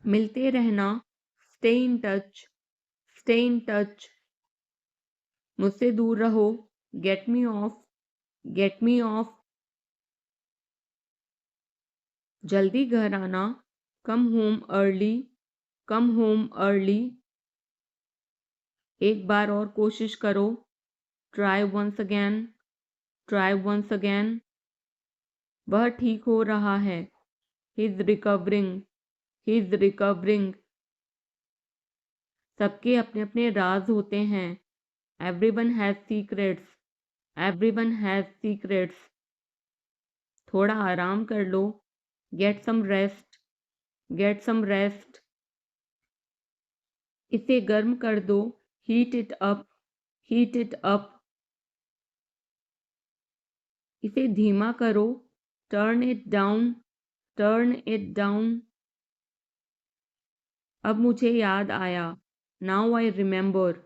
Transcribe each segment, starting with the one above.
मिलते रहना, stay in touch, stay in touch. मुझसे दूर रहो, get me off, get me off. जल्दी घर आना, come home early, come home early. एक बार और कोशिश करो, try once again, try once again. वह ठीक हो रहा है, he is recovering, he is recovering. सबके अपने अपने राज होते हैं, everyone has secrets, everyone has secrets. थोड़ा आराम कर लो, get some rest, get some rest. इसे गर्म कर दो, heat it up, heat it up. इसे धीमा करो, turn it down, turn it down. अब मुझे याद आया, now I remember,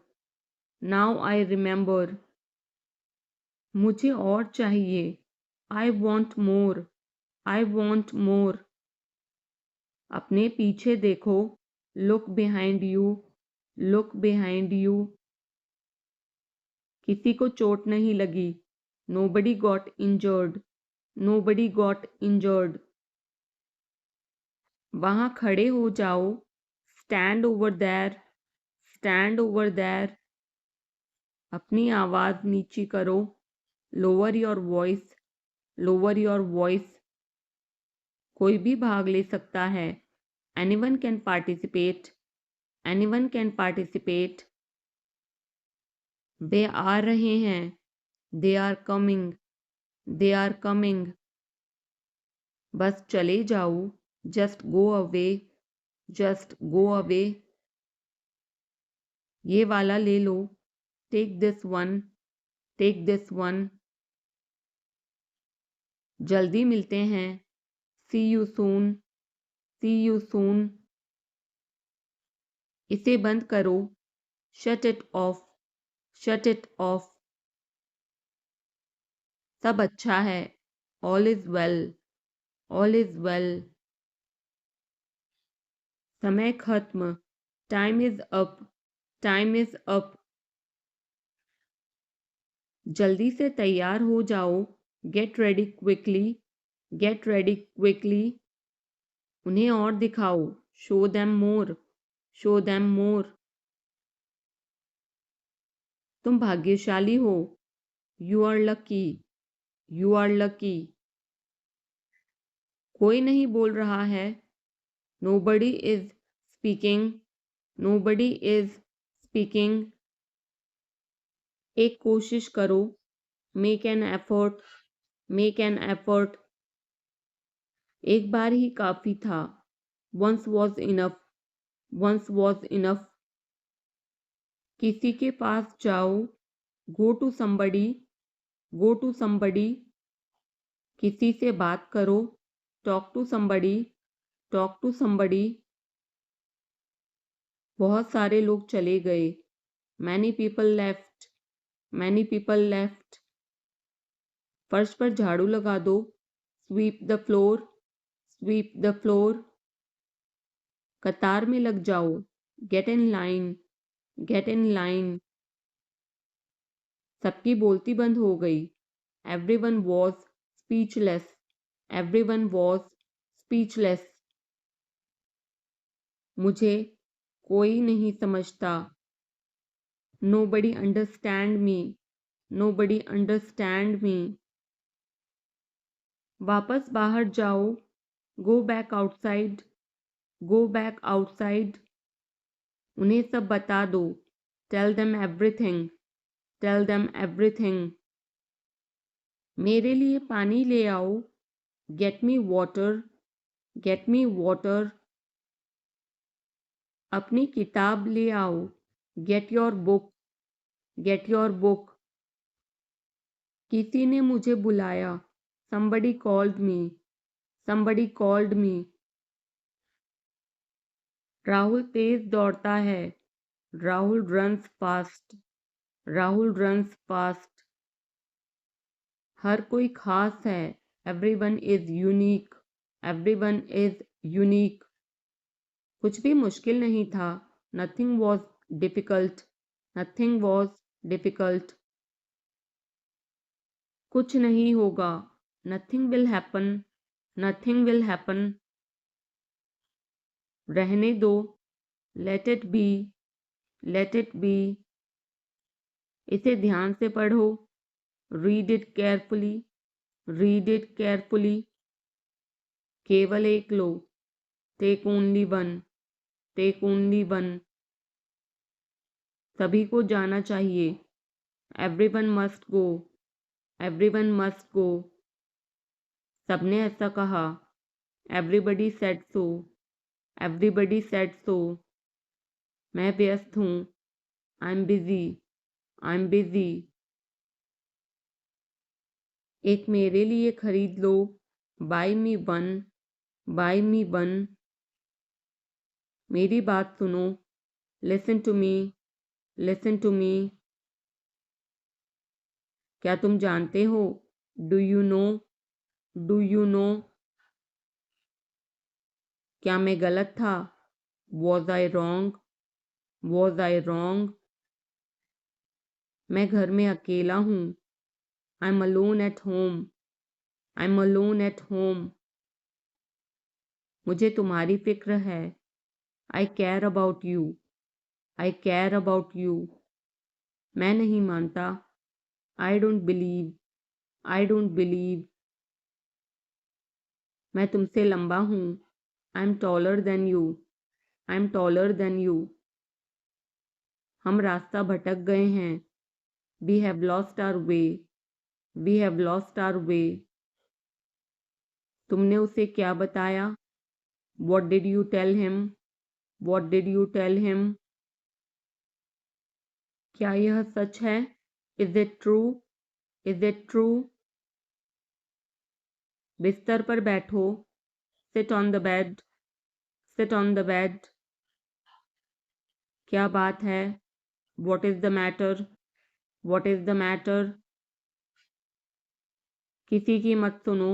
now I remember. मुझे और चाहिए, I want more, I want more. अपने पीछे देखो, look behind you, look behind you. किसी को चोट नहीं लगी, nobody got injured, nobody got injured. वहां खड़े हो जाओ, stand over there, stand over there. अपनी आवाज नीची करो, lower your voice, lower your voice. कोई भी भाग ले सकता है, anyone can participate, anyone can participate. वे आ रहे हैं, they are coming, they are coming. बस चले जाओ, just go away, just go away. ये वाला ले लो, take this one, take this one. जल्दी मिलते हैं, see you soon, C you soon. इसे बंद करो, shut it off, shut it off. सब अच्छा है, all is well, all is well. समय खत्म, time is up, time is up. जल्दी से तैयार हो जाओ, get ready quickly, get ready quickly. उन्हें और दिखाओ, show them more, show them more. तुम भाग्यशाली हो, you are lucky, you are lucky. कोई नहीं बोल रहा है, nobody is speaking, nobody is speaking. एक कोशिश करो, make an effort, make an effort. एक बार ही काफी था, once was enough, once was enough. किसी के पास जाओ, go to somebody, go to somebody. किसी से बात करो, talk to somebody, talk to somebody. बहुत सारे लोग चले गए, many people left, many people left. फर्श पर झाड़ू लगा दो, sweep the floor, sweep the floor. कतार में लग जाओ, get in line, get in line. सबकी बोलती बंद हो गई, everyone was speechless, everyone was speechless. मुझे कोई नहीं समझता, nobody understand me, nobody understand me. वापस बाहर जाओ, go back outside, go back outside. उन्हें सब बता दो, tell them everything, tell them everything. मेरे लिए पानी ले आओ, get me water, get me water. अपनी किताब ले आओ, get your book, get your book. किसी ने मुझे बुलाया, somebody called me, somebody called me। Rahul तेज दौड़ता है, Rahul runs fast, Rahul runs fast. हर कोई खास है, everyone is unique, everyone is unique. कुछ भी मुश्किल नहीं था। Nothing was difficult, nothing was difficult. कुछ नहीं होगा, nothing will happen, nothing will happen. रहने दो, let it be, let it be. इसे ध्यान से पढ़ो, read it carefully, read it carefully. केवल एक लो, take only one, take only one. सभी को जाना चाहिए, everyone must go, everyone must go. सबने ऐसा कहा, everybody said so, everybody said so. मैं व्यस्त हूँ, I am busy, I am busy. एक मेरे लिए खरीद लो, buy me one, buy me one. मेरी बात सुनो, listen to me, listen to me. क्या तुम जानते हो, do you know, do you know. क्या मैं गलत था, was I wrong, was I wrong. मैं घर में अकेला हूँ, I am alone at home, I am alone at home. मुझे तुम्हारी फिक्र है, I care about you, I care about you. मैं नहीं मानता, I don't believe, I don't believe. मैं तुमसे लंबा हूँ, I am taller than you, I am taller than you. हम रास्ता भटक गए हैं, we have lost our way, we have lost our way. तुमने उसे क्या बताया, what did you tell him, what did you tell him. क्या यह सच है, is it true, is it true. बिस्तर पर बैठो, sit on the bed, sit on the bed. क्या बात है, what is the matter, what is the matter. किसी की मत सुनो,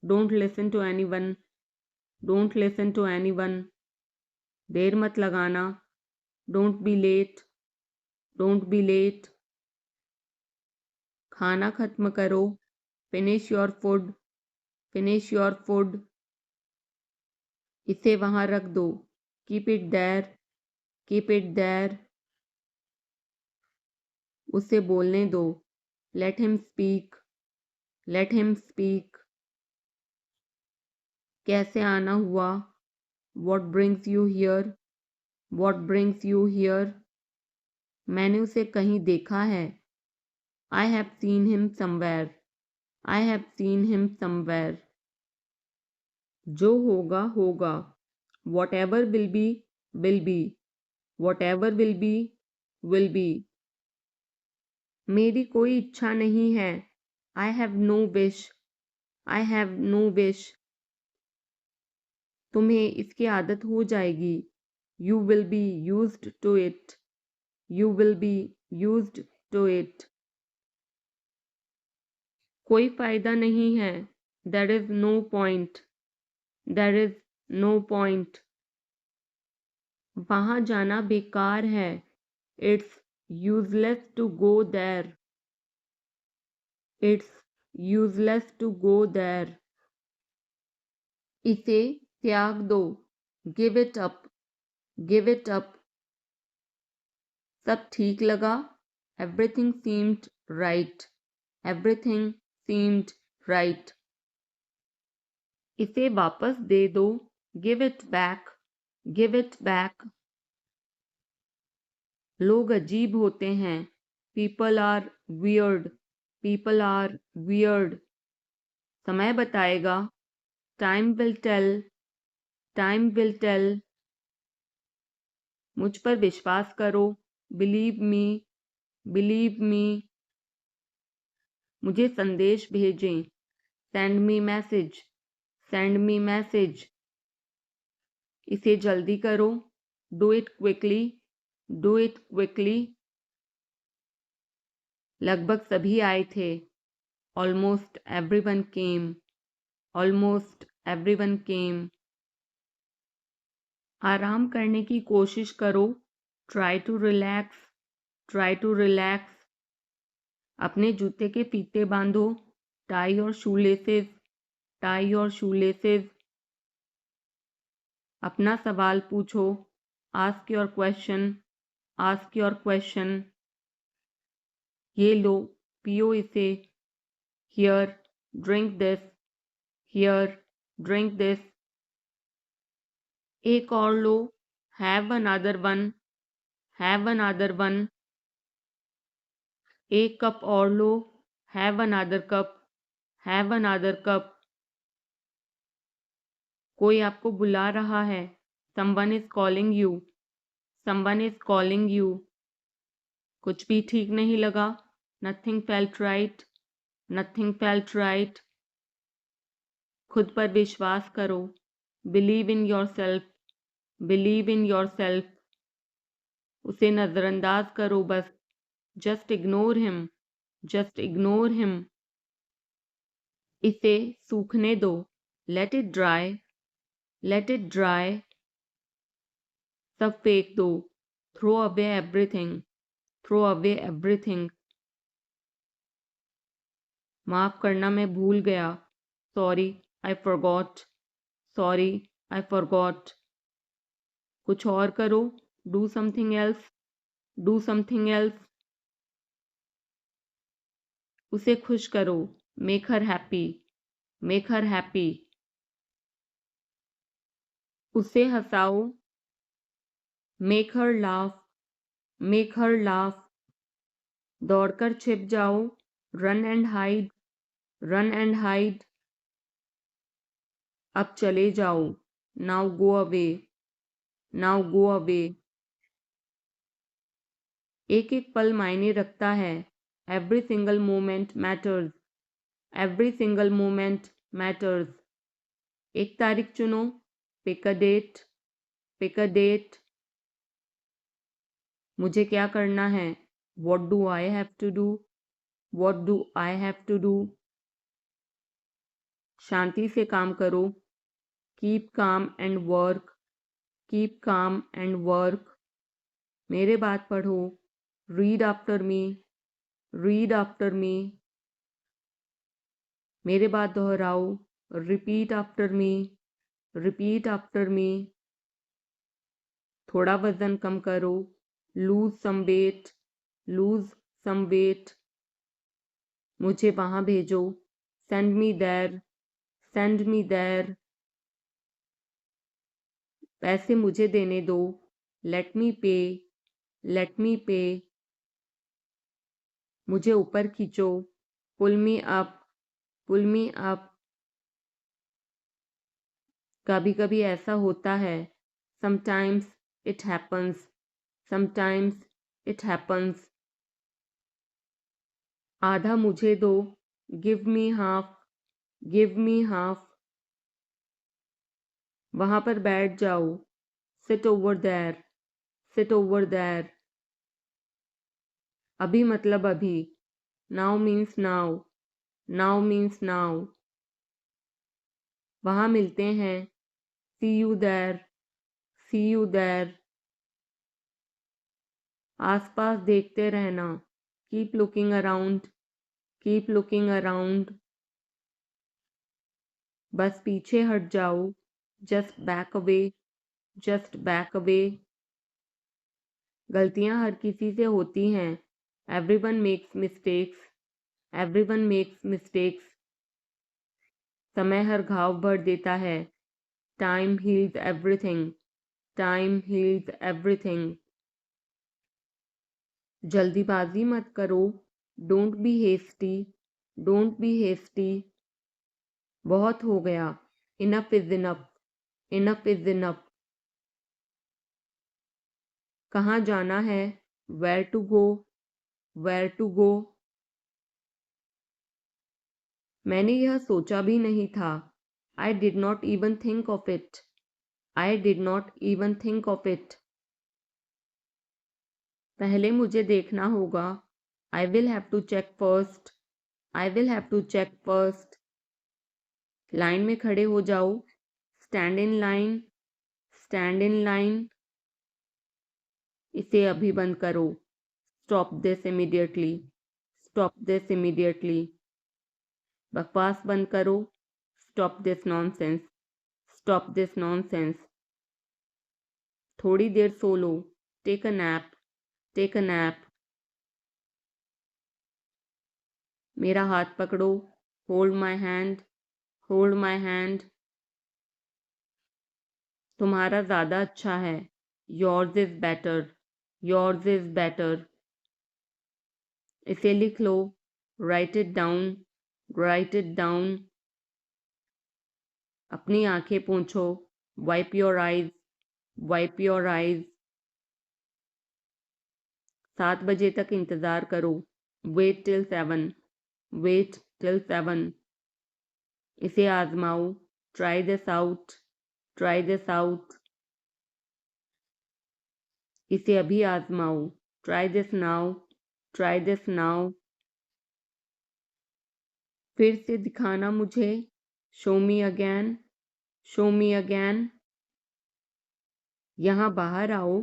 don't listen to any one, don't listen to any one. देर मत लगाना, don't be late, don't be late. खाना खत्म करो, finish your food, finish your food. इसे वहां रख दो, keep it there, keep it there. उसे बोलने दो, let him speak, let him speak. कैसे आना हुआ, what brings you here, what brings you here. मैंने उसे कहीं देखा है, I have seen him somewhere, I have seen him somewhere. जो होगा होगा, whatever will be, will be, whatever will be, will be. मेरी कोई इच्छा नहीं है, I have no wish, I have no wish. तुम्हें इसकी आदत हो जाएगी, you will be used to it, you will be used to it. कोई फायदा नहीं है, there is no point, there is no point. वहां जाना बेकार है, it's useless to go there, it's useless to go there. इसे त्याग दो, give it up, give it up. सब ठीक लगा, everything seemed right, everything seemed right. इसे वापस दे दो, give it back, give it back. लोग अजीब होते हैं, people are weird, people are weird. समय बताएगा, time will tell, time will tell. मुझ पर विश्वास करो, बिलीव मी, बिलीव मी। मुझे संदेश भेजें, send me message, send me message. इसे जल्दी करो, do it quickly, do it quickly. लगभग सभी आए थे, almost everyone came, almost everyone came. आराम करने की कोशिश करो, try to relax, try to relax. अपने जूते के फीते बांधो, tie your shoelaces, tie your shoelaces. अपना सवाल पूछो, ask your question, ask your question. ये लो, पियो इसे, here, drink this, here, drink this. एक और लो, have another one, have another one. एक कप और लो, have another cup, have another cup. कोई आपको बुला रहा है, someone is calling you, someone is calling you. कुछ भी ठीक नहीं लगा, nothing felt right, nothing felt right. खुद पर विश्वास करो, believe in yourself, believe in yourself. उसे नजरअंदाज करो बस, just ignore him, just ignore him. इसे सूखने दो, let it dry, let it dry. सब फेंक दो, throw away everything, throw away everything. माफ करना, मैं भूल गया, sorry I forgot, sorry I forgot. कुछ और करो, do something else, do something else. उसे खुश करो, make her happy, make her happy. उसे हंसाओ, make her laugh, make her laugh. दौड़कर छिप जाओ, run and hide, run and hide. अब चले जाओ, now go away, now go away. एक एक पल मायने रखता है, every single moment matters, every single moment matters. एक तारीख चुनो, pick a date, pick a date. मुझे क्या करना है, what do I have to do, what do I have to do. शांति से काम करो, keep calm and work, keep calm and work. मेरे बात पढ़ो, read after me, read after me. मेरे बात दोहराओ, repeat after me, repeat after me. थोड़ा वजन कम करो, lose some weight, lose some weight. मुझे वहां भेजो, send me there, send me there. पैसे मुझे देने दो, लेट मी पे, लेट मी पे। मुझे ऊपर खींचो, पुल मी अप, पुल मी अप। कभी कभी ऐसा होता है, sometimes it happens, sometimes it happens. आधा मुझे दो, give me half, give me half. वहां पर बैठ जाओ, sit over there, sit over there. अभी मतलब अभी, now means now, now means now. वहां मिलते हैं, see you there, see you there. आसपास देखते रहना, keep looking around, keep looking around. बस पीछे हट जाओ, just back away, just back away. गलतियां हर किसी से होती हैं, everyone makes mistakes, everyone makes mistakes. समय हर घाव भर देता है, time heals everything, time heals everything. जल्दीबाजी मत करो, don't be hasty, don't be hasty. बहुत हो गया, enough is enough, enough is enough. कहाँ जाना है, where to go, where to go. मैंने यह सोचा भी नहीं था, I did not even think of it, I did not even think of it. पहले मुझे देखना होगा, I will have to check first, I will have to check first. Line में खड़े हो जाओ, stand in line, stand in line, इसे अभी बंद करो, stop this immediately, stop this immediately, बकवास बंद करो, stop this nonsense, stop this nonsense, थोड़ी देर सो लो, take a nap, take a nap, मेरा हाथ पकड़ो, hold my hand, hold my hand, तुम्हारा ज़्यादा अच्छा है, yours is better, yours is better, इसे लिख लो, write it down, write it down, अपनी आंखें पोंछो, wipe your eyes, wipe your eyes, 7 बजे तक इंतज़ार करो, वेट टिल 7, वेट टिल 7, इसे आजमाओ, try this out, try this out, इसे अभी आजमाओ, try this now, try this now, फिर से दिखाना मुझे, show me again, show me again, यहाँ बाहर आओ,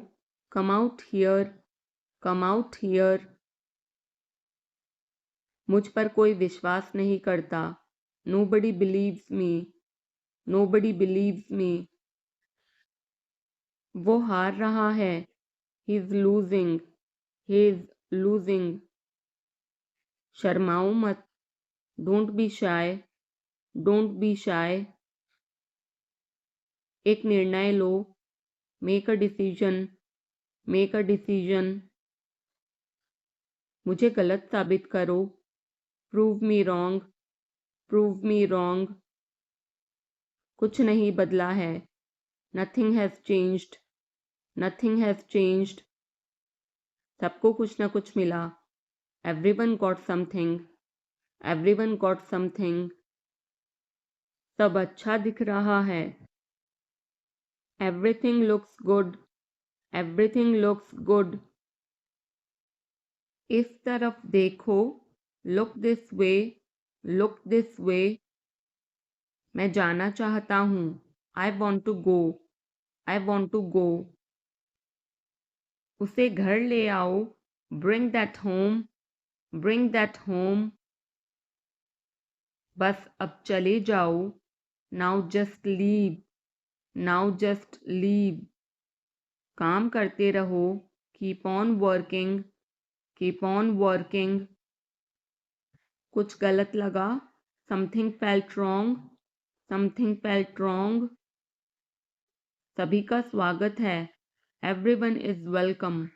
come out here, come out here, मुझ पर कोई विश्वास नहीं करता, nobody believes me, nobody believes me, वो हार रहा है, he is losing, he is losing, शर्माओ मत, don't be shy, don't be shy, एक निर्णय लो, make a decision, make a decision, मुझे गलत साबित करो, prove me wrong, prove me wrong, कुछ नहीं बदला है, nothing has changed, nothing has changed, सबको कुछ ना कुछ मिला, everyone got something, everyone got something, सब अच्छा दिख रहा है, everything looks good, everything looks good, इस तरफ देखो, look this way, look this way, मैं जाना चाहता हूँ, I want to go, I want to गो, उसे घर ले आओ, bring that home, bring that home, बस अब चले जाओ, now just leave, now just leave, काम करते रहो, keep on working, keep on working, कुछ गलत लगा, something felt wrong, something felt wrong, सभी का स्वागत है, everyone is welcome,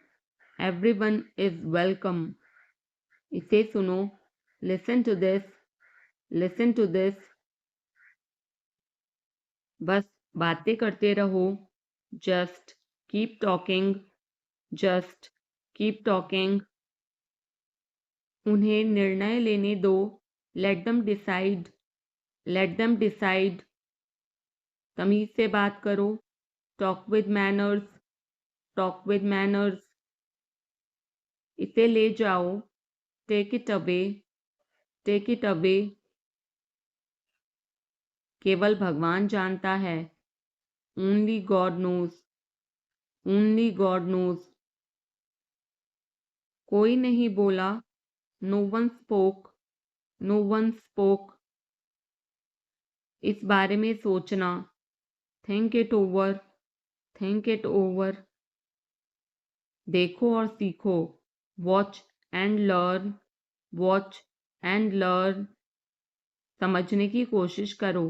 everyone is welcome, इसे सुनो, listen to this, listen to this, बस बातें करते रहो, just keep talking, just keep talking, उन्हें निर्णय लेने दो, let them decide, let them decide, तमीज से बात करो, talk with manners, talk with manners, इसे ले जाओ, take it away, take it away, केवल भगवान जानता है, only God knows, only God knows, कोई नहीं बोला, no one spoke, no one spoke, इस बारे में सोचना, think it over, think it over, देखो और सीखो, watch and learn, watch and learn, समझने की कोशिश करो,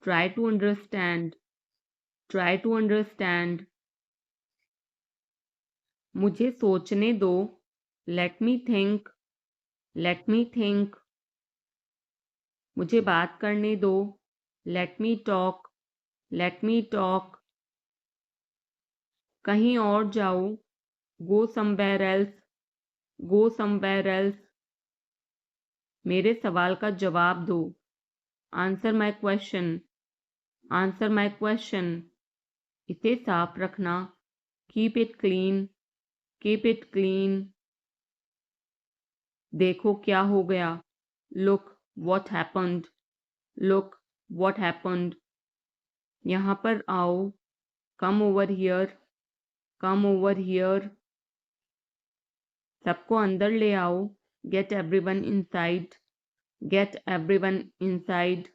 try to understand, try to understand, मुझे सोचने दो, let me think, let me think, मुझे बात करने दो, let me talk, let me talk, कहीं और जाओ, go somewhere else, go somewhere else, मेरे सवाल का जवाब दो, answer my question, answer my question, इसे साफ रखना, keep it clean, keep it clean, देखो क्या हो गया, look what happened, look what happened, यहाँ पर आओ, come over here, come over here. सबको अंदर ले आओ, get everyone inside, get everyone inside.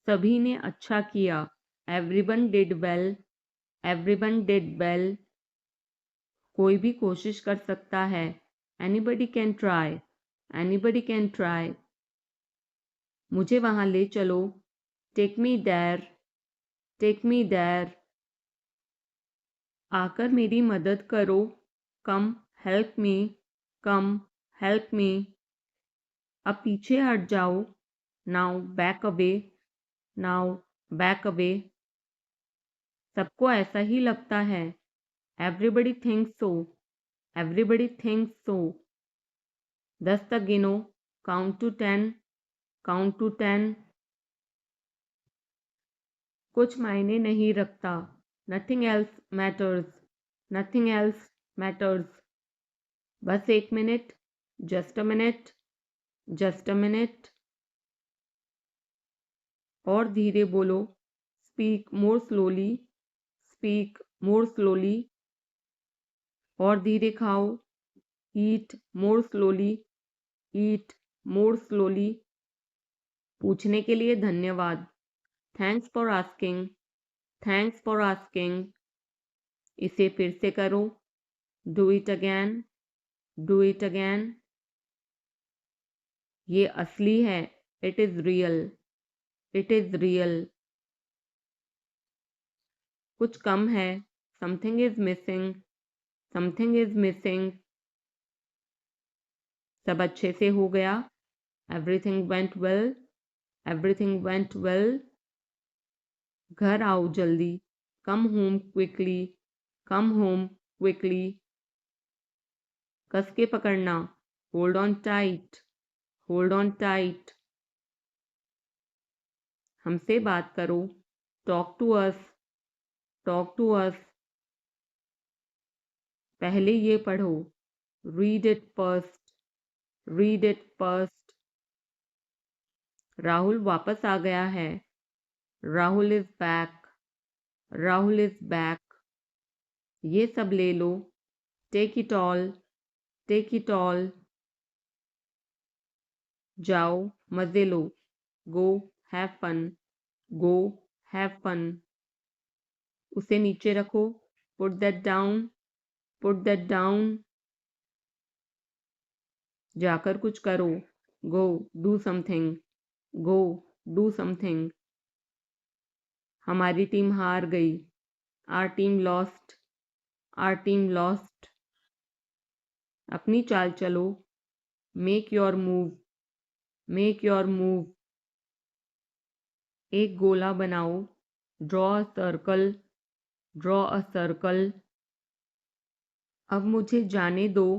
सभी ने अच्छा किया, everyone did well, everyone did well. कोई भी कोशिश कर सकता है, anybody can try, anybody can try. मुझे वहां ले चलो, take me there, take me there. आकर मेरी मदद करो, कम हेल्प मी, कम हेल्प मी। अब पीछे हट जाओ, now back away, now back away. सबको ऐसा ही लगता है, एवरीबडी थिंक्स सो, एवरीबडी थिंक्स सो। 10 तक गिनो, काउंट टू 10, काउंट टू 10। कुछ मायने नहीं रखता, nothing else matters, nothing else matters. बस 1 minute, just a minute, just a minute. और धीरे बोलो, speak more slowly, speak more slowly. और धीरे खाओ, ईट मोर स्लोली, ईट मोर स्लोली। पूछने के लिए धन्यवाद, thanks for asking, thanks for asking. इसे फिर से करो, do it again, do it again. ये असली है, it is real, it is real. कुछ कम है, something is missing, something is missing. सब अच्छे से हो गया, everything went well, everything went well. घर आओ जल्दी, come home quickly, come home quickly. कस के पकड़ना, hold on tight, hold on tight. हमसे बात करो, talk to us, talk to us. पहले ये पढ़ो, read it first, read it first. Rahul वापस आ गया है, Rahul is back, Rahul is back. ये सब ले लो, take it all, take it all. जाओ मजे लो, go have fun, go have fun. उसे नीचे रखो, put that down, put that down. जाकर कुछ करो, go do something, go do something. हमारी टीम हार गई, our team lost, are team lost. अपनी चाल चलो, make your move, make your move. एक गोला बनाओ, draw a circle, draw a circle. अब मुझे जाने दो,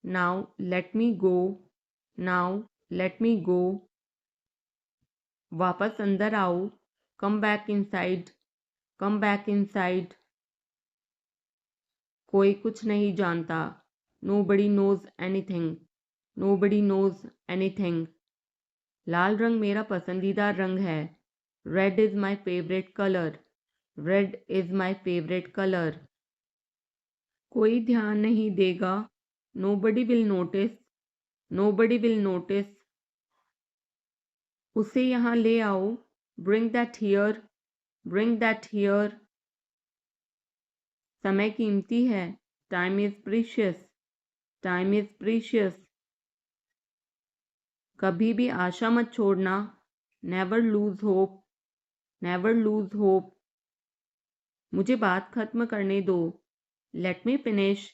now let me go, now let me go. वापस अंदर आओ, come back inside, come back inside. कोई कुछ नहीं जानता, nobody knows anything, nobody knows anything. लाल रंग मेरा पसंदीदा रंग है, red is my favourite colour, red is my favourite colour. कोई ध्यान नहीं देगा, nobody will notice, nobody will notice. उसे यहाँ ले आओ, bring that here, bring that here. समय कीमती है, time is precious, time is precious. कभी भी आशा मत छोड़ना, never lose hope, never lose hope. मुझे बात खत्म करने दो, let me finish,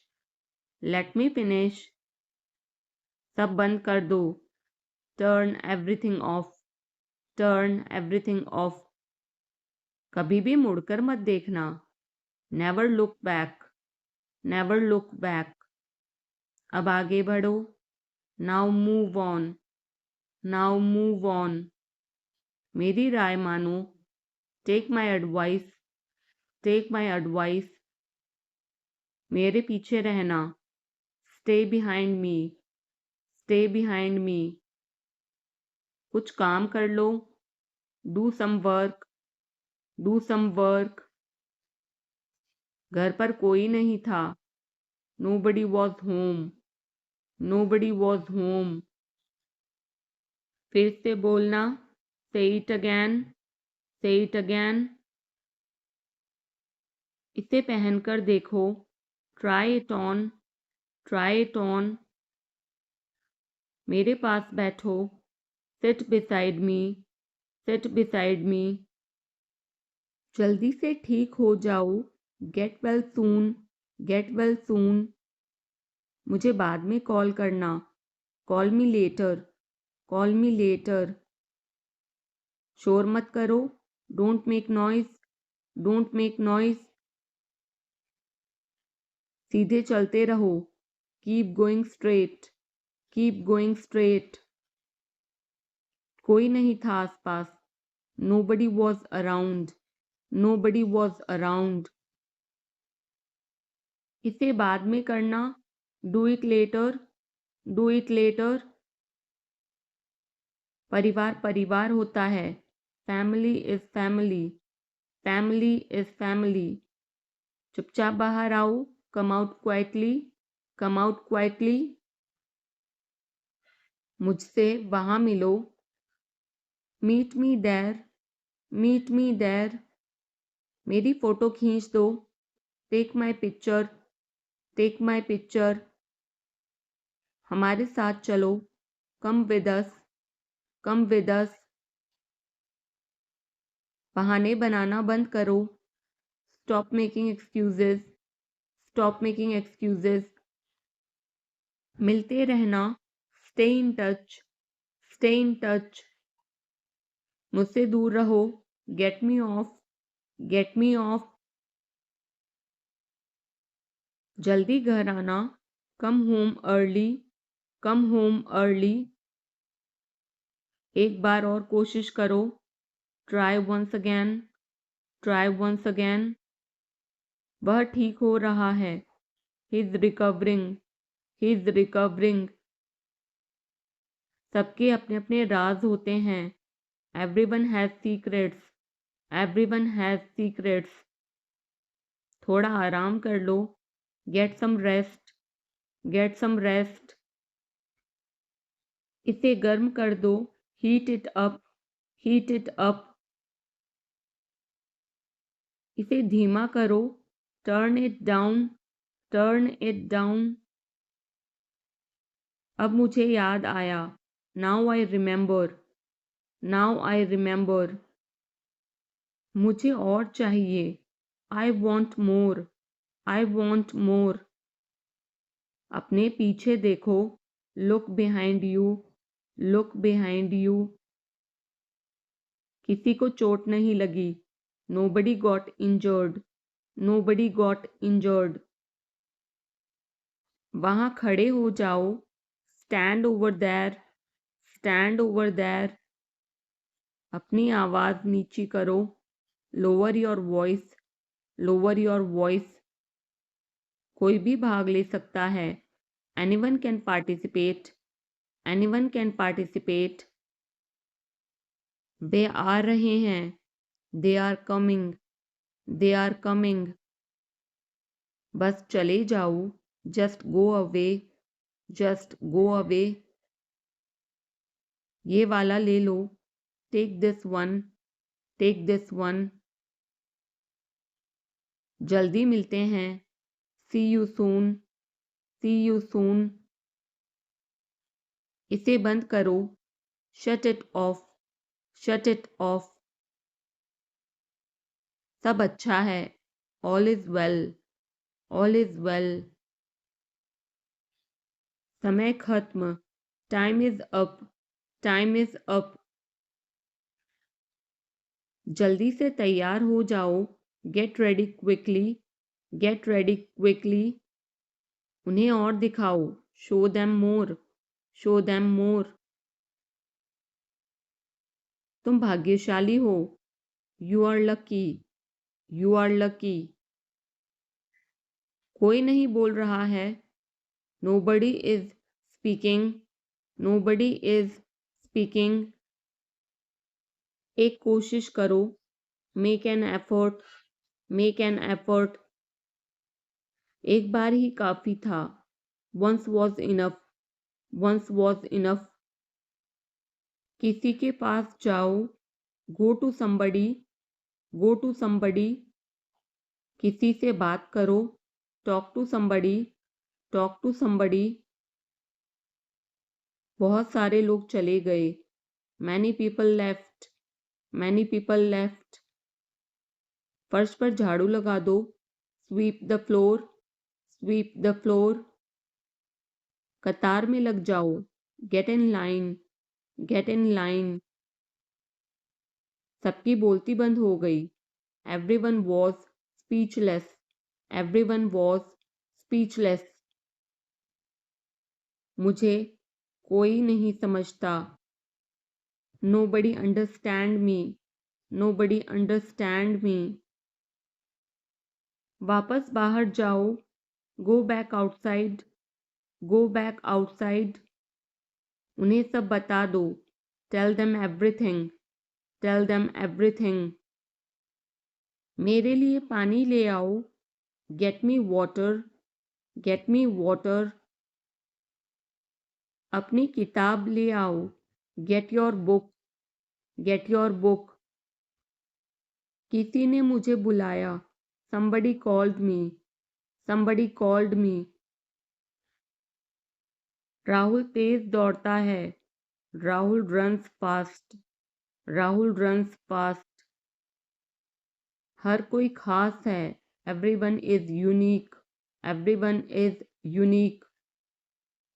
let me finish. सब बंद कर दो, turn everything of, turn everything of. कभी भी मुड़कर मत देखना, never look back, never look back. अब आगे बढ़ो, now move on, now move on. मेरी राय मानो, take my advice, take my advice. मेरे पीछे रहना, stay behind me, stay behind me. कुछ काम कर लो, do some work, do some work. घर पर कोई नहीं था। Nobody was home. Nobody was home. फिर से बोलना, say it again, say it again. इसे पहनकर देखो, try it on, try it on. मेरे पास बैठो, seat beside me, seat beside me. जल्दी से ठीक हो जाओ, get well soon, get well soon. मुझे बाद में कॉल करना, call me later, call me later. शोर मत करो, don't make noise, don't make noise. सीधे चलते रहो, keep going straight, keep going straight. कोई नहीं था आसपास, nobody was around, nobody was around. इसे बाद में करना, do it later, do it later. परिवार परिवार होता है, family is family, family is family. चुपचाप बाहर आओ, come out quietly, come out quietly. मुझसे वहां मिलो, meet me there, meet me there. मेरी फोटो खींच दो, take my picture, take my picture. हमारे साथ चलो, come with us, come with us. बहाने बनाना बंद करो, stop making excuses, stop making excuses. मिलते रहना, stay in touch, stay in touch. मुझसे दूर रहो, get me off, get me off. जल्दी घर आना, come home early, come home early. एक बार और कोशिश करो, try once again, try once again. वह ठीक हो रहा है, he is recovering, he is recovering. सबके अपने अपने राज होते हैं, everyone has secrets, everyone has secrets. थोड़ा आराम कर लो, get some rest, get some rest. इसे गर्म कर दो, heat it up, heat it up. इसे धीमा करो, turn it down, turn it down. अब मुझे याद आया, now I remember, now I remember. मुझे और चाहिए, I want more, I want more. अपने पीछे देखो, look behind you, look behind you. किसी को चोट नहीं लगी, nobody got injured, nobody got injured. वहां खड़े हो जाओ, stand over there, stand over there. अपनी आवाज नीची करो, lower your voice, lower your voice. कोई भी भाग ले सकता है, anyone can participate, anyone can participate. वे आ रहे हैं, they are coming, they are coming. बस चले जाओ, just go away, just go away. ये वाला ले लो, take this one, take this one. जल्दी मिलते हैं, see you soon, C you soon. इसे बंद करो, shut it off, shut it off. सब अच्छा है, all is well, all is well. समय खत्म, time is up, time is up. जल्दी से तैयार हो जाओ, get ready quickly, get ready quickly. उन्हें और दिखाओ, show them more, show them more. तुम भाग्यशाली हो, you are lucky, you are lucky. कोई नहीं बोल रहा है, nobody is speaking, nobody is speaking. एक कोशिश करो, make an effort, make an effort. एक बार ही काफी था, once was enough, once was enough. किसी के पास जाओ, go to somebody, go to somebody. किसी से बात करो, talk to somebody, talk to somebody. बहुत सारे लोग चले गए, many people left, many people left. फर्श पर झाड़ू लगा दो, sweep the floor, sweep the floor. कतार में लग जाओ, get in line, get in line. सबकी बोलती बंद हो गई, everyone was speechless, everyone was speechless. मुझे कोई नहीं समझता, nobody understand me, nobody understand me. वापस बाहर जाओ, go back outside, go back outside. उन्हें सब बता दो, tell them everything, tell them everything. मेरे लिए पानी ले आओ, get me water, get me water. अपनी किताब ले आओ, get your book, get your book. किसी ने मुझे बुलाया, somebody called me, somebody called me। Rahul तेज दौड़ता है, Rahul runs fast, Rahul runs fast. हर कोई खास है, everyone is unique, everyone is unique.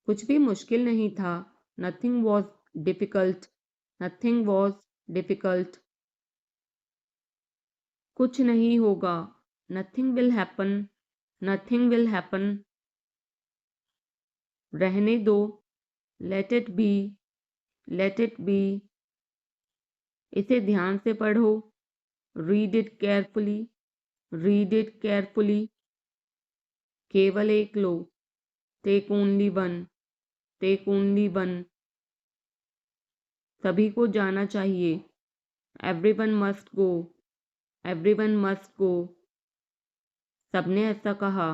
कुछ भी मुश्किल नहीं था, nothing was difficult, nothing was difficult. कुछ नहीं होगा, nothing will happen, nothing will happen. रहने दो, let it be, let it be. इसे ध्यान से पढ़ो, read it carefully, read it carefully. केवल एक लो, take only one, take only one. सभी को जाना चाहिए, everyone must go, everyone must go. सबने ऐसा कहा,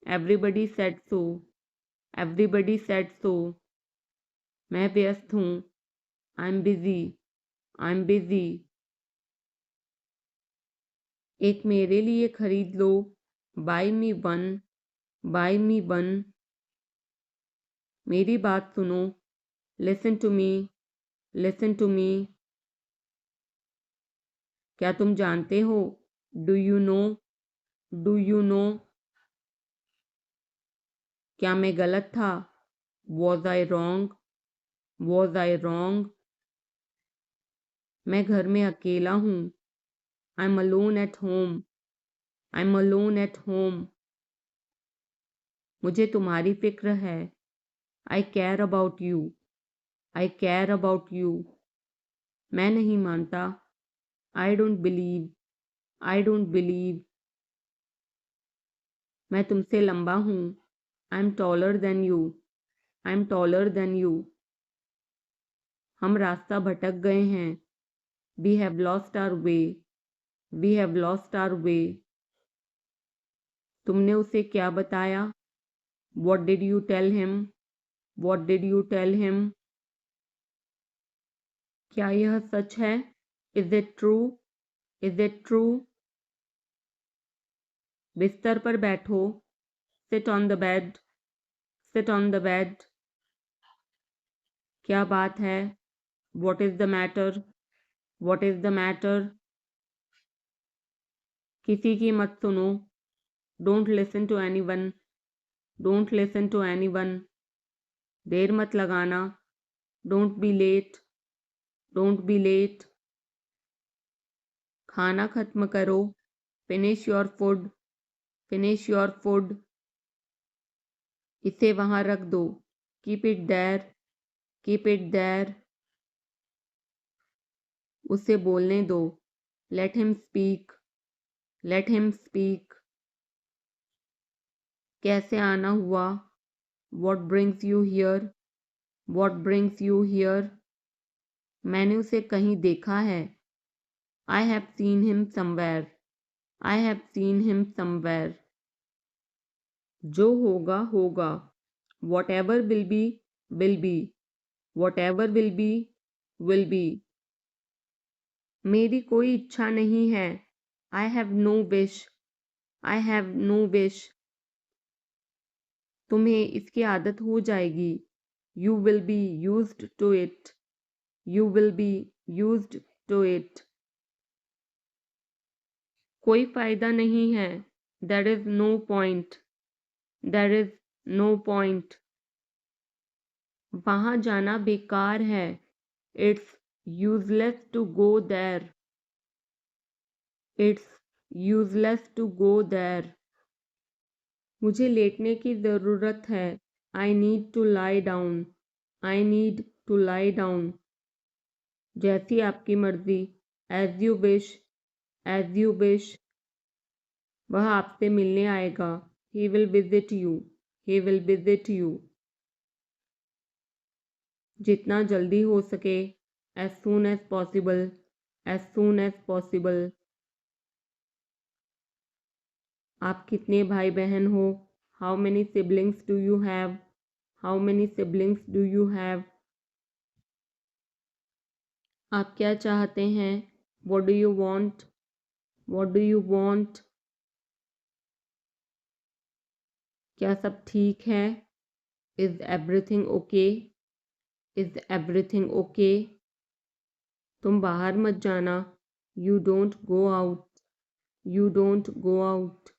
everybody said so, everybody said so. मैं व्यस्त हूँ, I am busy, I am busy. एक मेरे लिए खरीद लो, buy me one, buy me one. मेरी बात सुनो, listen to me, listen to me. क्या तुम जानते हो, do you know, do you know. क्या मैं गलत था, was I wrong, was I wrong. मैं घर में अकेला हूँ, I am alone at home, I am alone at home. मुझे तुम्हारी फिक्र है, I care about you, I care about you. मैं नहीं मानता, I don't believe, I don't believe. मैं तुमसे लंबा हूँ, I am taller than you, I am taller than you. हम रास्ता भटक गए हैं, we have lost our way, we have lost our way. तुमने उसे क्या बताया, what did you tell him, what did you tell him. क्या यह सच है, is it true, is it true. बिस्तर पर बैठो, sit on the bed, sit on the bed. क्या बात है, what is the matter, what is the matter. किसी की मत सुनो, don't listen to any one, don't listen to any one. देर मत लगाना, don't be late, don't be late. खाना खत्म करो, finish your food, finish your food. इसे वहां रख दो, keep it there, keep it there. उसे बोलने दो, let him speak, let him speak. कैसे आना हुआ, what brings you here, what brings you here. मैंने उसे कहीं देखा है, I have seen him somewhere. I have seen him somewhere. जो होगा होगा. Whatever will be will be. Whatever will be will be. मेरी कोई इच्छा नहीं है. I have no wish. I have no wish. तुम्हें इसकी आदत हो जाएगी. You will be used to it. You will be used to it. कोई फायदा नहीं है. There is no point. There is no point. वहाँ जाना बेकार है. It's useless to go there. It's useless to go there. मुझे लेटने की ज़रूरत है. I need to lie down. I need to lie down. जैसी आपकी मर्जी. As you wish. As you wish. वह आपसे मिलने आएगा. He will visit you. He will visit you. जितना जल्दी हो सके. As soon as possible. As soon as possible. आप कितने भाई बहन हो? How many siblings do you have? How many siblings do you have? आप क्या चाहते हैं? What do you want? What do you want? क्या सब ठीक है? Is everything okay? Is everything okay? तुम बाहर मत जाना. You don't go out. You don't go out.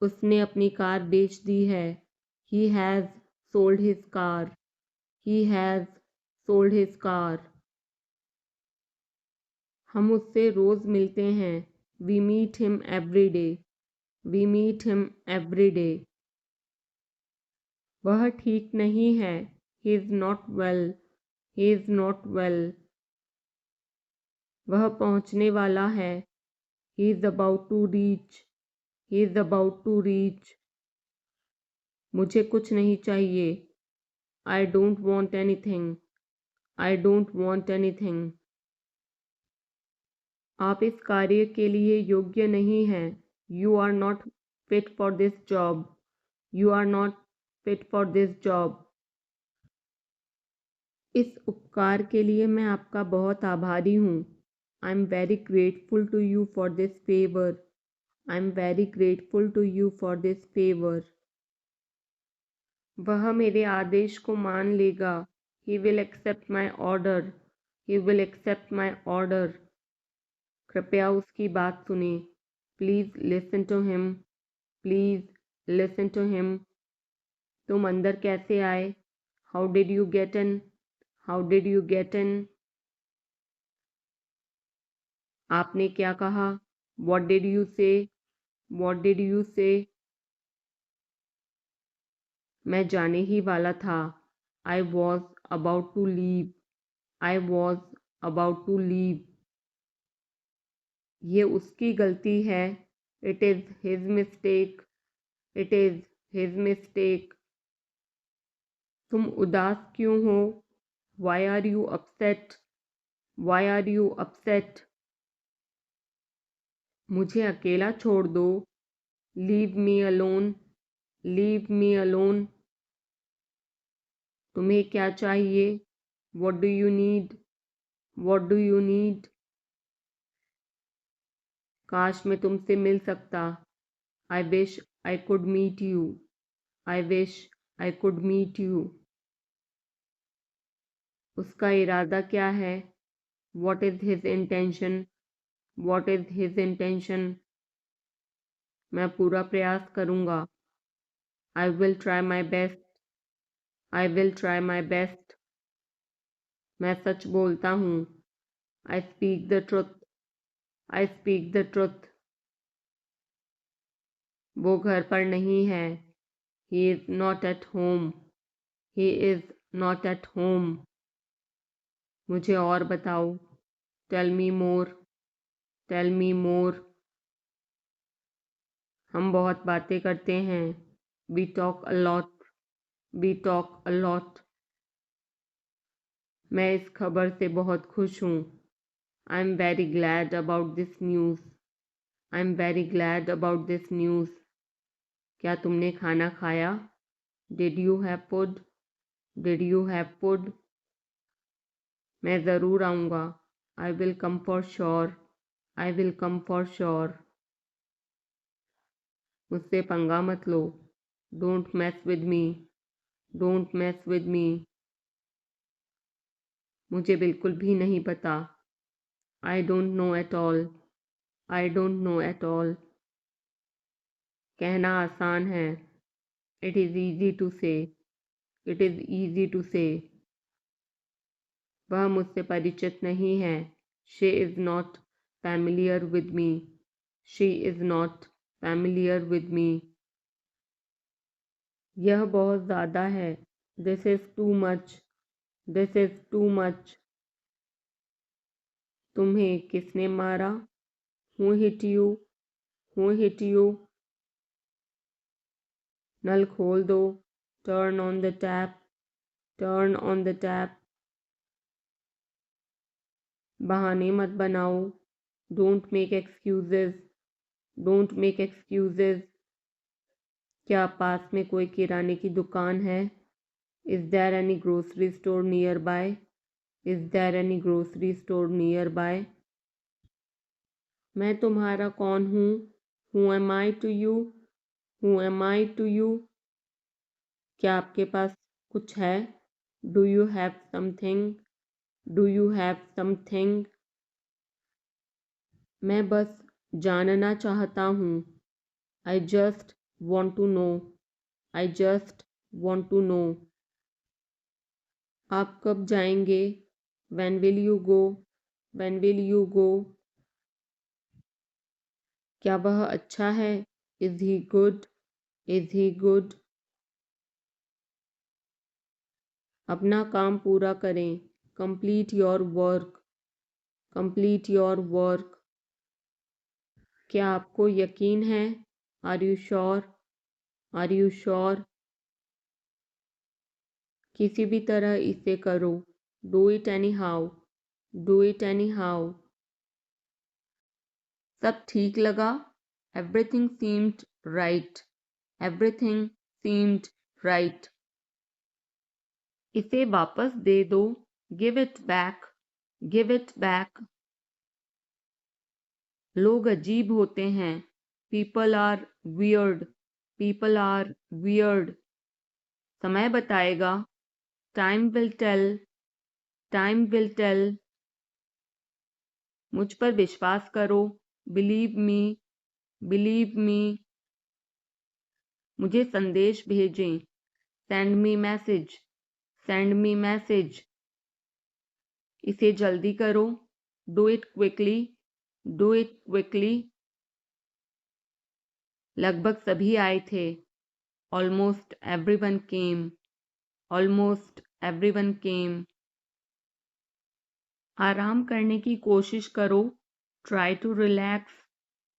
उसने अपनी कार बेच दी है. He has sold his car. He has sold his car. हम उससे रोज़ मिलते हैं. We meet him every day. We meet him every day. वह ठीक नहीं है. He is not well. He is not well. वह पहुंचने वाला है. He is about to reach. He is about to reach. मुझे कुछ नहीं चाहिए. I don't want anything. I don't want anything. आप इस कार्य के लिए योग्य नहीं हैं. You are not fit for this job. You are not fit for this job. इस उपकार के लिए मैं आपका बहुत आभारी हूँ. I'm very grateful to you for this favor. I'm very grateful to you for this favor. वह मेरे आदेश को मान लेगा. He will accept my order. He will accept my order. कृपया उसकी बात सुने. Please listen to him. Please listen to him. तुम अंदर कैसे आए? How did you get in? How did you get in? आपने क्या कहा? What did you say? What did you say? मैं जाने ही वाला था. I was about to leave. I was about to leave. ये उसकी गलती है. It is his mistake. It is his mistake. तुम उदास क्यों हो? Why are you upset? Why are you upset? मुझे अकेला छोड़ दो. Leave me alone. Leave me alone. तुम्हें क्या चाहिए? What do you need? What do you need? काश मैं तुमसे मिल सकता. I wish I could meet you. I wish I could meet you. उसका इरादा क्या है? What is his intention? What is his intention? मैं पूरा प्रयास करूँगा. I will try my best. I will try my best. मैं सच बोलता हूँ. I speak the truth. I speak the truth. वो घर पर नहीं है. He is not at home. He is not at home. मुझे और बताओ. Tell me more. Tell me more. हम बहुत बातें करते हैं. We talk a lot. We talk a lot. मैं इस खबर से बहुत खुश हूँ. I'm very glad about this news. I'm very glad about this news. क्या तुमने खाना खाया? Did you have food? Did you have food? मैं ज़रूर आऊँगा. I will come for sure. I will come for sure. मुझसे पंगा मत लो. Don't mess with me. Don't mess with me. मुझे बिल्कुल भी नहीं पता. I don't know at all. I don't know at all. कहना आसान है. It is easy to say. It is easy to say. वह मुझसे परिचित नहीं है. She is not familiar with me. She is not familiar with me. यह बहुत ज़्यादा है. This is too much. This is too much. तुम्हें किसने मारा? Who hit you? Who hit you? नल खोल दो. Turn on the tap. Turn on the tap. बहाने मत बनाओ. Don't make excuses. Don't make excuses. क्या पास में कोई किराने की दुकान है? Is there any grocery store nearby? Is there any grocery store nearby? मैं तुम्हारा कौन हूँ? Who am I to you? Who am I to you? क्या आपके पास कुछ है? Do you have something? Do you have something? मैं बस जानना चाहता हूँ. I just want to know. I just want to know. आप कब जाएंगे? When will you go? When will you go? क्या वह अच्छा है? Is he good? Is he good? अपना काम पूरा करें. Complete your work. Complete your work. क्या आपको यकीन है? Are you sure? Are you sure? किसी भी तरह इसे करो. Do it anyhow. Do it anyhow. सब ठीक लगा? Everything seemed right. Everything seemed right. इसे वापस दे दो. Give it back. Give it back. लोग अजीब होते हैं. People are weird. People are weird. समय बताएगा. Time will tell. Time will tell. मुझ पर विश्वास करो. Believe me. Believe me. मुझे संदेश भेजें. Send me message. Send me message. इसे जल्दी करो. Do it quickly. Do it quickly. लगभग सभी आए थे. Almost everyone came. Almost everyone came. आराम करने की कोशिश करो. Try to relax.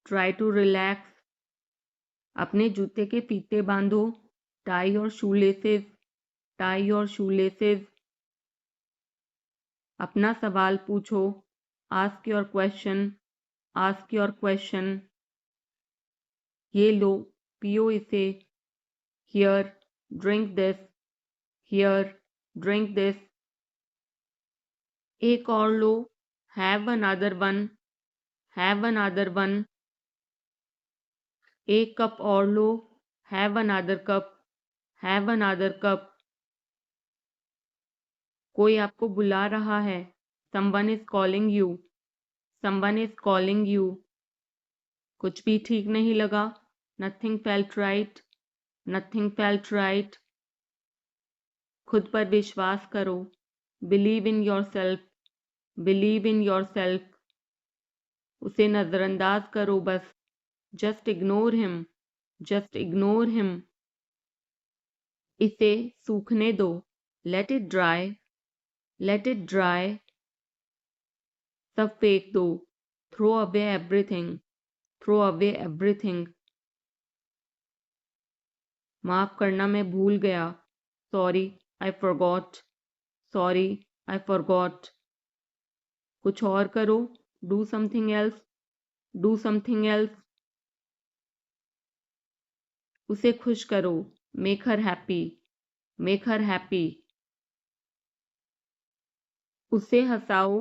Try to relax. अपने जूते के फीते बांधो. Tie your shoelaces. Tie your shoelaces. अपना सवाल पूछो. Ask your question. Ask your question. ये लो. पियो इसे. Here, drink this. Here, drink this. एक और लो. Have another one. Have another one. एक कप और लो. Have another cup. Have another cup. कोई आपको बुला रहा है. Someone is calling you. Someone is calling you. कुछ भी ठीक नहीं लगा. Nothing felt right. Nothing felt right. खुद पर विश्वास करो. Believe in yourself. Believe in yourself. उसे नज़रअंदाज करो बस. Just ignore him. Just ignore him. इसे सूखने दो. Let it dry. Let it dry. सब फेंक दो. Throw away everything. Throw away everything. माफ़ करना मैं भूल गया. Sorry, I forgot. Sorry, I forgot. कुछ और करो. Do something else, do something else. उसे खुश करो, make her happy, make her happy. उसे हंसाओ,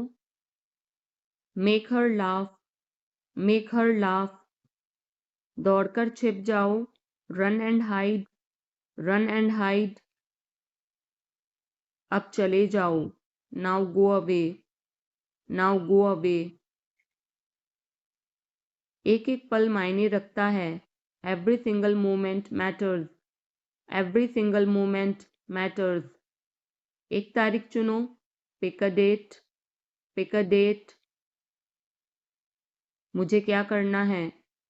make her laugh, make her laugh. दौड़कर छिप जाओ, run and hide, run and hide. अब चले जाओ, now go away, now go away. एक एक पल मायने रखता है, every single moment matters, every single moment matters. एक तारीख चुनो, pick a date, pick a date. मुझे क्या करना है,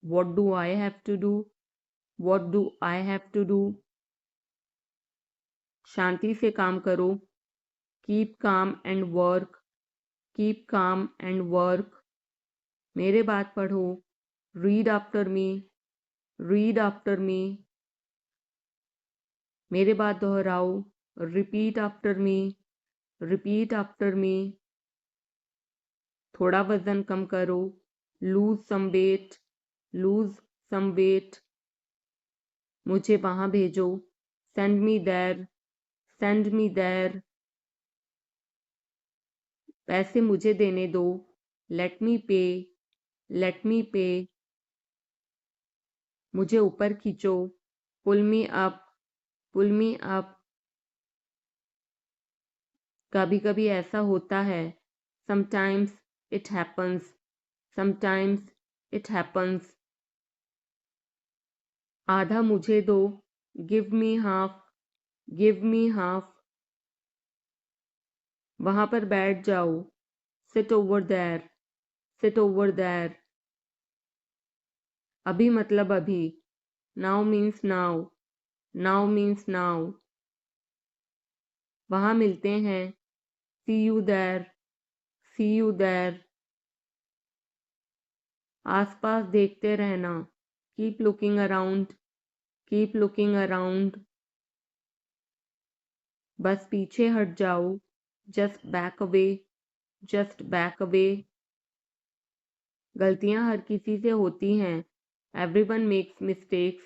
what do I have to do, what do I have to do. शांति से काम करो, keep calm and work, keep calm and work. मेरे बात पढ़ो, read after me, read after me. मेरे बात दोहराओ, repeat after me, repeat after me. थोड़ा वजन कम करो, lose some weight, lose some weight. मुझे वहां भेजो, send me there, send me there. पैसे मुझे देने दो, लेट मी पे, लेट मी पे। मुझे ऊपर खींचो, पुल मी अप, पुल मी अप। कभी कभी ऐसा होता है, sometimes it happens, sometimes it happens. आधा मुझे दो, give me half, give me half. वहां पर बैठ जाओ, sit over there, sit over there. अभी मतलब अभी, now means now, now means now. वहां मिलते हैं, see you there, see you there. आसपास देखते रहना, keep looking around, keep looking around. बस पीछे हट जाओ, just back away, just back away. गलतियां हर किसी से होती हैं, everyone makes mistakes,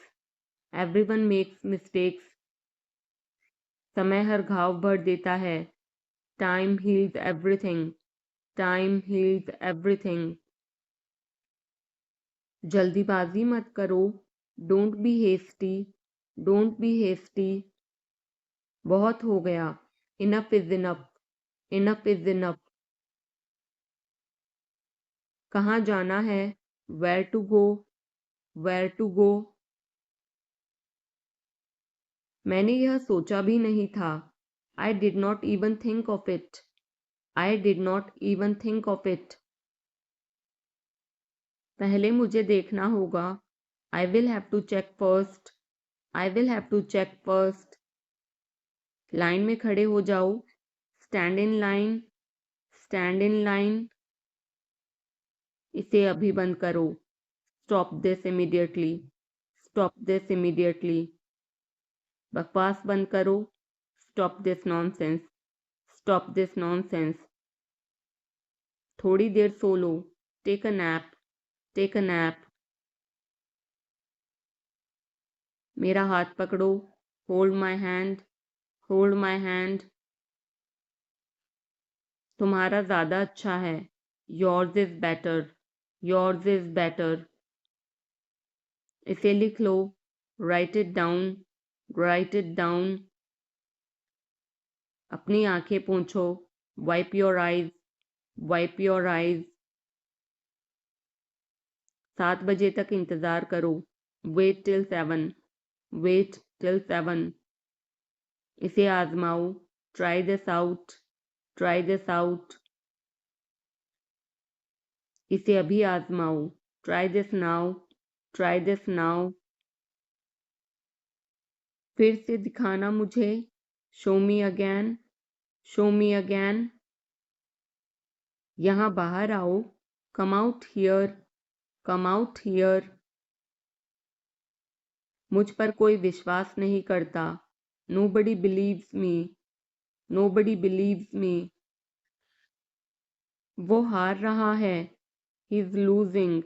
everyone makes mistakes. समय हर घाव भर देता है, time heals everything, time heals everything. जल्दीबाजी मत करो, don't be hasty, don't be hasty. बहुत हो गया, enough is enough, enough is enough. कहाँ जाना है, where to go, where to go. मैंने यह सोचा भी नहीं था, I did not even think of it, I did not even think of it. पहले मुझे देखना होगा, I will have to check first, I will have to check first. Line में खड़े हो जाओ, stand in line, stand in line. इसे अभी बंद करो, stop this immediately, stop this immediately. बकवास बंद करो, stop this nonsense, stop this nonsense. थोड़ी देर सो लो, take a nap, take a nap. मेरा हाथ पकड़ो, hold my hand, hold my hand. तुम्हारा ज़्यादा अच्छा है, yours is better, yours is better. इसे लिख लो, write it down, write it down. अपनी आंखें पोंछो, wipe your eyes, wipe your eyes. 7 बजे तक इंतज़ार करो, वेट टिल 7, वेट टिल 7। इसे आजमाओ, try this out, try this out. इसे अभी आजमाओ, try this now, try this now. फिर से दिखाना मुझे, show me again, show me again. यहाँ बाहर आओ, come out here, come out here. मुझ पर कोई विश्वास नहीं करता, nobody believes me, nobody believes me. वो हार रहा है, he is losing,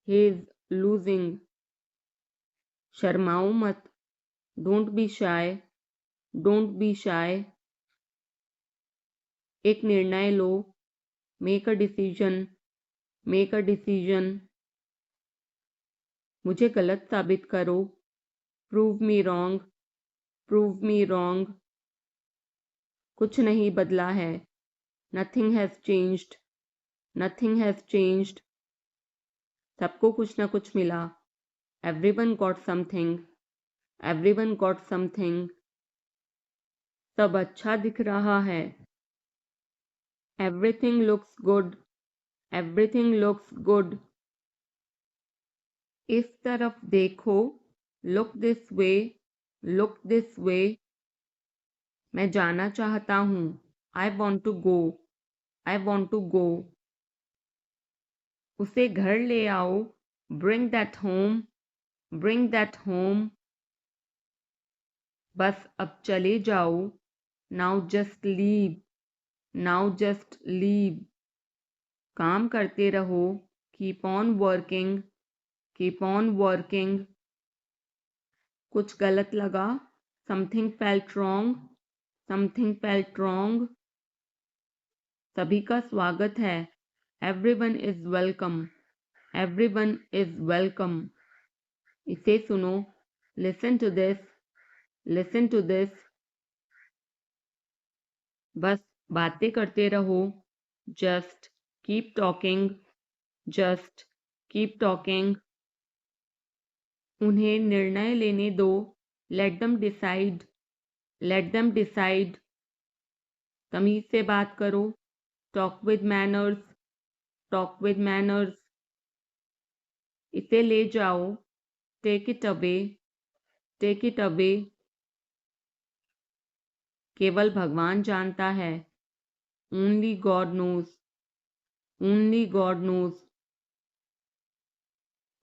he is losing. शर्माओ मत, don't be shy, don't be shy. एक निर्णय लो, make a decision, make a decision. मुझे गलत साबित करो, prove me wrong, prove me wrong. कुछ नहीं बदला है, nothing has changed, nothing has changed. सबको कुछ ना कुछ मिला, everyone got something, everyone got something. सब अच्छा दिख रहा है, everything looks good, everything looks good. इस तरफ देखो, look this way, look this way. मैं जाना चाहता हूँ, I want to go, I want to गो। उसे घर ले आओ, bring that home, bring that home. बस अब चले जाओ, now just leave, now just leave. काम करते रहो, keep on working, keep on working. कुछ गलत लगा, something felt wrong, something felt wrong. सभी का स्वागत है, everyone is welcome, everyone is welcome. इसे सुनो, listen to this, listen to this. बस बातें करते रहो, just keep talking, just keep talking. उन्हें निर्णय लेने दो, let them decide, let them decide. तमीज से बात करो, talk with manners, talk with manners. इसे ले जाओ, take it away, take it away. केवल भगवान जानता है, only God knows, only God knows.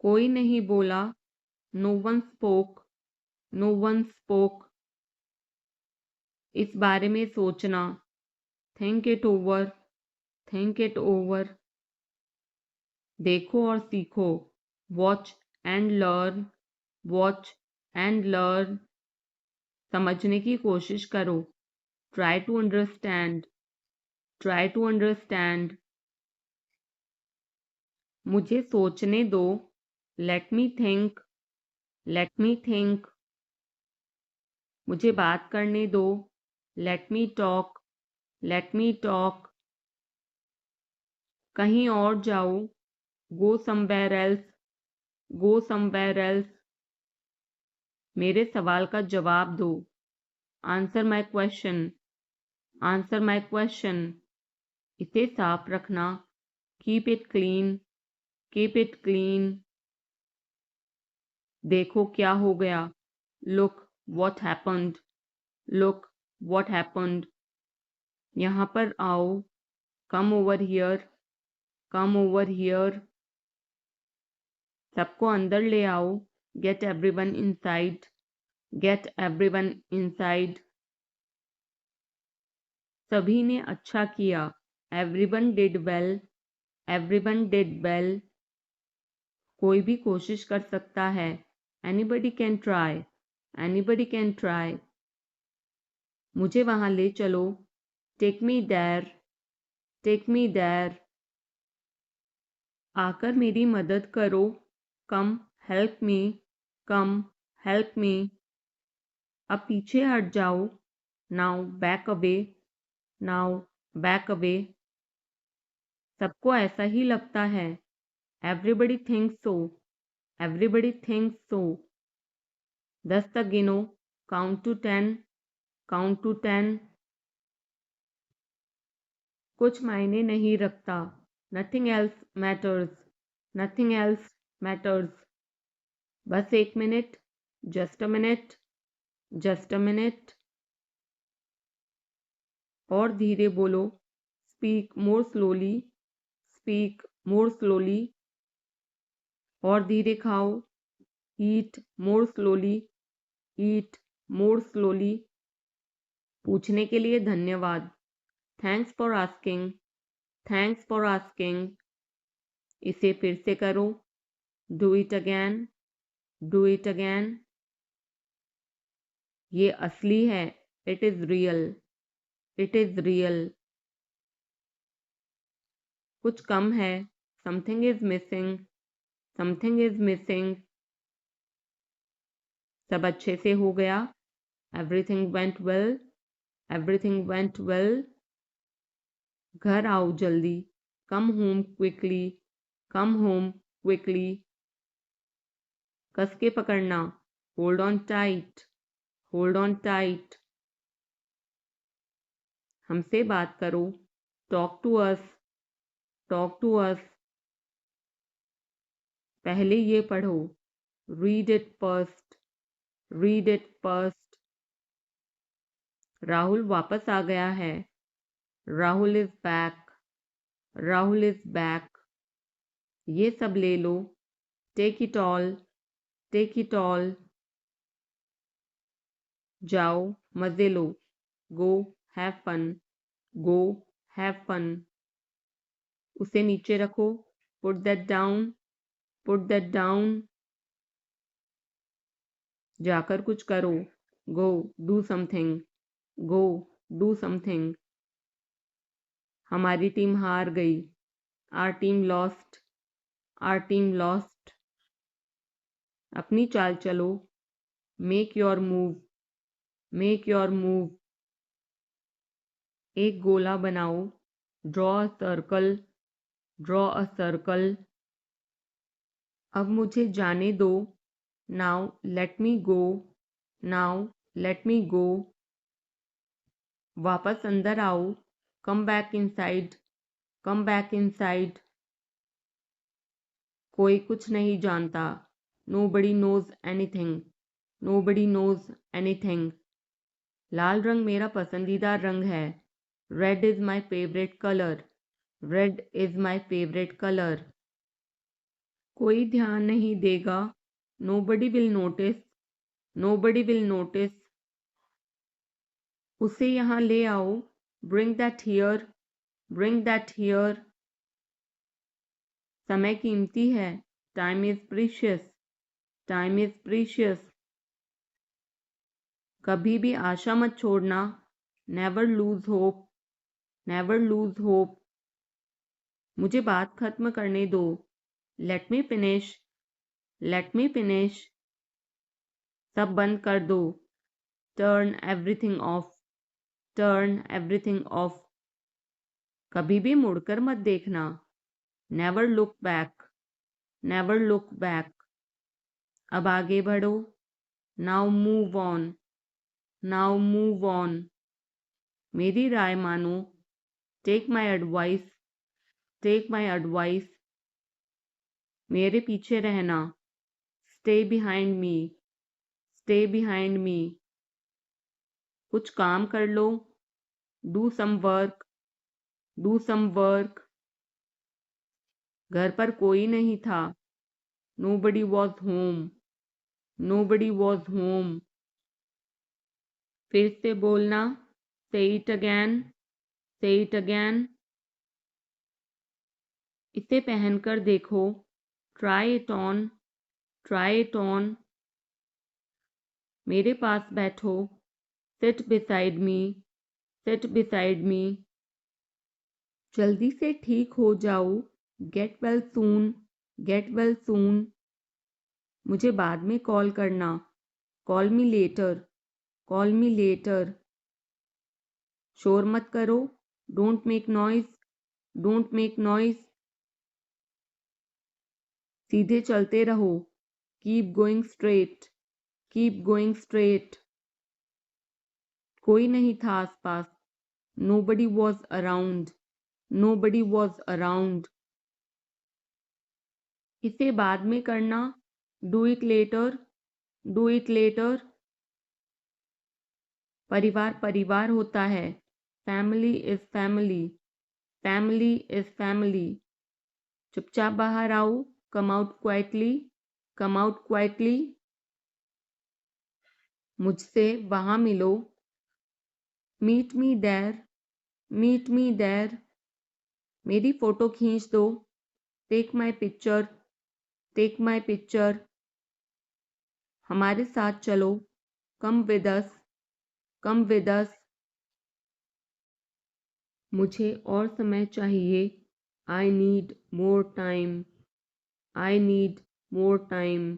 कोई नहीं बोला, no one spoke, no one spoke. इस बारे में सोचना, think it over, think it over. देखो और सीखो, watch and learn, watch and learn. समझने की कोशिश करो, try to understand, try to understand. मुझे सोचने दो, let me think, let me think. मुझे बात करने दो, let me talk, let me talk. कहीं और जाओ, go somewhere else, go somewhere else. मेरे सवाल का जवाब दो, answer my question, answer my question. इसे साफ रखना, keep it clean, keep it clean. देखो क्या हो गया, look what happened, look what happened. यहाँ पर आओ, come over here, come over here. सबको अंदर ले आओ, get everyone inside, get everyone inside. सभी ने अच्छा किया, everyone did well, everyone did well. कोई भी कोशिश कर सकता है, anybody can try, anybody can try. मुझे वहां ले चलो, take me there, take me there. आकर मेरी मदद करो, कम हेल्प मी, कम हेल्प मी। अब पीछे हट जाओ, now back away, now back away. सबको ऐसा ही लगता है, एवरीबडी थिंक्स सो, एवरीबडी थिंक्स सो। 10 तक गिनो, काउंट टू 10, काउंट टू 10। कुछ मायने नहीं रखता, nothing else matters, nothing else matters. बस 1 minute, just a minute, just a minute. और धीरे बोलो, speak more slowly, speak more slowly. और धीरे खाओ, ईट मोर स्लोली, ईट मोर स्लोली। पूछने के लिए धन्यवाद, thanks for asking, thanks for asking. इसे फिर से करो, do it again, do it again. ये असली है, it is real, it is real. कुछ कम है, something is missing, something is missing. सब अच्छे से हो गया, everything went well, everything went well. घर आओ जल्दी, come home quickly, come home quickly. कस के पकड़ना, hold on tight, hold on tight. हमसे बात करो, talk to us, talk to us. पहले ये पढ़ो, read it first, read it first. Rahul वापस आ गया है, Rahul is back, Rahul is back. ये सब ले लो, take it all, take it all. जाओ, मजे लो, go have fun, go have fun. उसे नीचे रखो, put that down, put that down. जाकर कुछ करो, go do something, go do something. हमारी टीम हार गई, our team lost, are team lost. अपनी चाल चलो, make your move, make your move. एक गोला बनाओ, draw a circle, draw a circle. अब मुझे जाने दो, now let me go, now let me go. वापस अंदर आओ, come back inside, come back inside. कोई कुछ नहीं जानता, nobody knows anything, nobody knows anything. लाल रंग मेरा पसंदीदा रंग है, red is my favourite colour, red is my favourite colour. कोई ध्यान नहीं देगा, nobody will notice, nobody will notice. उसे यहाँ ले आओ, bring that here, bring that here. समय कीमती है, time is precious, time is precious. कभी भी आशा मत छोड़ना, never lose hope, never lose hope. मुझे बात खत्म करने दो, let me finish, let me finish. सब बंद कर दो, turn everything of, turn everything of. कभी भी मुड़कर मत देखना, never look back, never look back. अब आगे बढ़ो, now move on, now move on. मेरी राय मानो, take my advice, take my advice. मेरे पीछे रहना, stay behind me, stay behind me. कुछ काम कर लो, do some work, do some work. घर पर कोई नहीं था, nobody was home, nobody was home. फिर से बोलना, say it again, say it again. इसे पहनकर देखो, try it on, try it on. मेरे पास बैठो, seat beside me, seat beside me. जल्दी से ठीक हो जाओ, get well soon, get well soon. मुझे बाद में कॉल करना, call me later, call me later. शोर मत करो, don't make noise, don't make noise. सीधे चलते रहो, keep going straight, keep going straight. कोई नहीं था आसपास, nobody was around, nobody was around. इसे बाद में करना, do it later, do it later. परिवार परिवार होता है, family is family, family is family. चुपचाप बाहर आओ, come out quietly, come out quietly. मुझसे वहां मिलो, meet me there, meet me there. मेरी फोटो खींच दो, take my picture, take my picture. हमारे साथ चलो, come with us, come with us. मुझे और समय चाहिए, I need more time, I need more time.